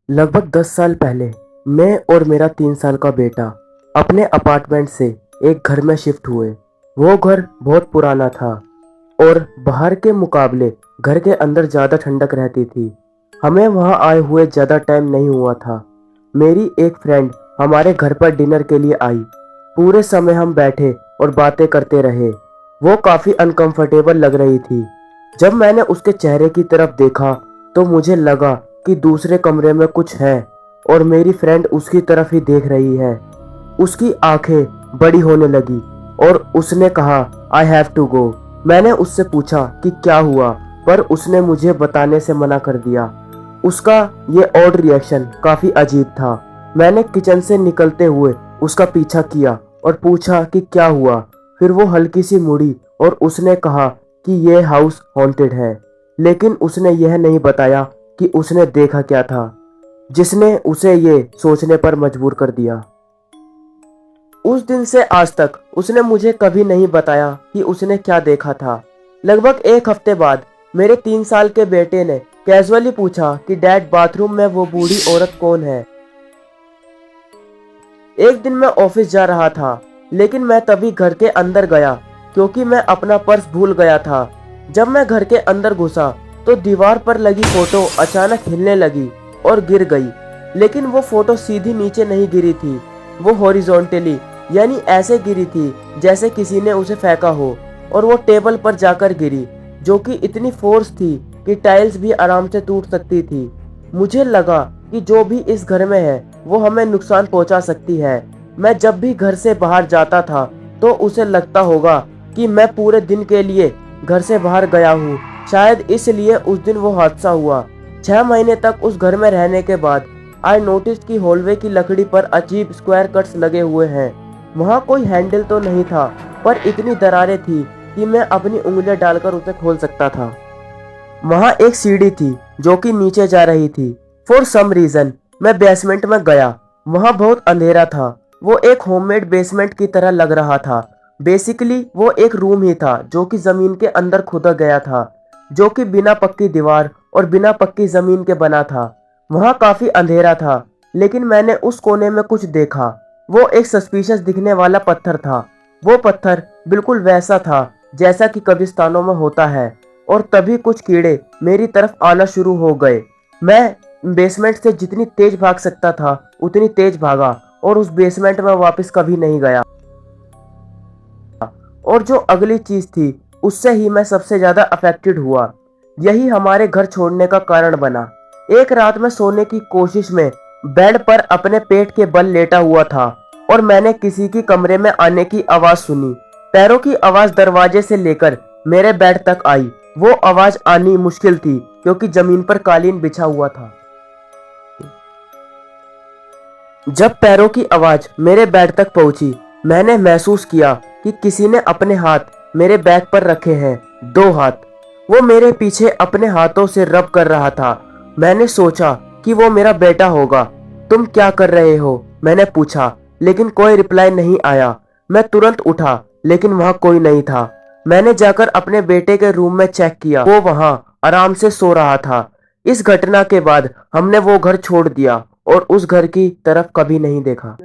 लगभग 10 साल पहले मैं और मेरा 3 साल का बेटा अपने अपार्टमेंट से एक घर में शिफ्ट हुए। वो घर बहुत पुराना था और बाहर के मुकाबले घर के अंदर ज़्यादा ठंडक रहती थी। हमें वहाँ आए हुए ज़्यादा टाइम नहीं हुआ था। मेरी एक फ्रेंड हमारे घर पर डिनर के लिए आई। पूरे समय हम बैठे और बातें करते रहे। वो काफ़ी अनकंफर्टेबल लग रही थी। जब मैंने उसके चेहरे की तरफ देखा तो मुझे लगा कि दूसरे कमरे में कुछ है और मेरी फ्रेंड उसकी तरफ ही देख रही है। उसकी आंखें बड़ी होने लगी और उसने कहा, आई हैव टू गो। मैंने उससे पूछा कि क्या हुआ, पर उसने मुझे बताने से मना कर दिया। उसका ये ऑड रिएक्शन काफी अजीब था। मैंने किचन से निकलते हुए उसका पीछा किया और पूछा कि क्या हुआ। फिर वो हल्की सी मुड़ी और उसने कहा कि ये हाउस हॉन्टेड है, लेकिन उसने यह नहीं बताया कि उसने देखा क्या था जिसने उसे ये सोचने पर मजबूर कर दिया। उस दिन से आज तक उसने मुझे कभी नहीं बताया कि उसने क्या देखा था। लगभग एक हफ्ते बाद मेरे 3 साल के बेटे ने कैजुअली पूछा कि डैड, बाथरूम में वो बूढ़ी औरत कौन है। एक दिन मैं ऑफिस जा रहा था, लेकिन मैं तभी घर के अंदर गया क्योंकि मैं अपना पर्स भूल गया था। जब मैं घर के अंदर घुसा तो दीवार पर लगी फोटो अचानक हिलने लगी और गिर गई। लेकिन वो फोटो सीधी नीचे नहीं गिरी थी, वो हॉरिजॉन्टली, यानी ऐसे गिरी थी जैसे किसी ने उसे फेंका हो, और वो टेबल पर जाकर गिरी, जो कि इतनी फोर्स थी कि टाइल्स भी आराम से टूट सकती थी। मुझे लगा कि जो भी इस घर में है वो हमें नुकसान पहुंचा सकती है। मैं जब भी घर से बाहर जाता था तो उसे लगता होगा कि मैं पूरे दिन के लिए घर से बाहर गया हूँ। शायद इसलिए उस दिन वो हादसा हुआ। 6 महीने तक उस घर में रहने के बाद आई नोटिस कि हॉलवे की लकड़ी पर अजीब स्क्वायर कट्स लगे हुए हैं। वहाँ कोई हैंडल तो नहीं था, पर इतनी दरारें थी कि मैं अपनी उंगलियां डालकर उसे खोल सकता था। वहाँ एक सीढ़ी थी जो कि नीचे जा रही थी। फॉर सम रीजन मैं बेसमेंट में गया। वहाँ बहुत अंधेरा था। वो एक होममेड बेसमेंट की तरह लग रहा था। बेसिकली वो एक रूम ही था जो कि जमीन के अंदर खुदा गया था, जो कि बिना पक्की दीवार और बिना पक्की जमीन के बना था। वहाँ काफी अंधेरा था, लेकिन मैंने उस कोने में कुछ देखा। वो एक सस्पिशियस दिखने वाला पत्थर था। वो पत्थर बिल्कुल वैसा था जैसा कि कब्रिस्तानों में होता है। और तभी कुछ कीड़े मेरी तरफ आना शुरू हो गए। मैं बेसमेंट से जितनी तेज भाग सकता था उतनी तेज भागा और उस बेसमेंट में वापस कभी नहीं गया। और जो अगली चीज थी उससे ही मैं सबसे ज्यादा अफेक्टेड हुआ। यही हमारे घर छोड़ने का कारण बना। एक रात में सोने की कोशिश में बेड पर अपने पेट के बल लेटा हुआ था और मैंने किसी की कमरे में आने की आवाज सुनी। पैरों की आवाज दरवाजे से लेकर मेरे बेड तक आई। वो आवाज आनी मुश्किल थी क्योंकि जमीन पर कालीन बिछा हुआ था। जब पैरों की आवाज मेरे बेड तक पहुंची, मैंने महसूस किया कि किसी ने अपने हाथ मेरे बैक पर रखे हैं। 2 हाथ। वो मेरे पीछे अपने हाथों से रब कर रहा था। मैंने सोचा कि वो मेरा बेटा होगा। तुम क्या कर रहे हो, मैंने पूछा, लेकिन कोई रिप्लाई नहीं आया। मैं तुरंत उठा, लेकिन वहां कोई नहीं था। मैंने जाकर अपने बेटे के रूम में चेक किया। वो वहां आराम से सो रहा था। इस घटना के बाद हमने वो घर छोड़ दिया और उस घर की तरफ कभी नहीं देखा।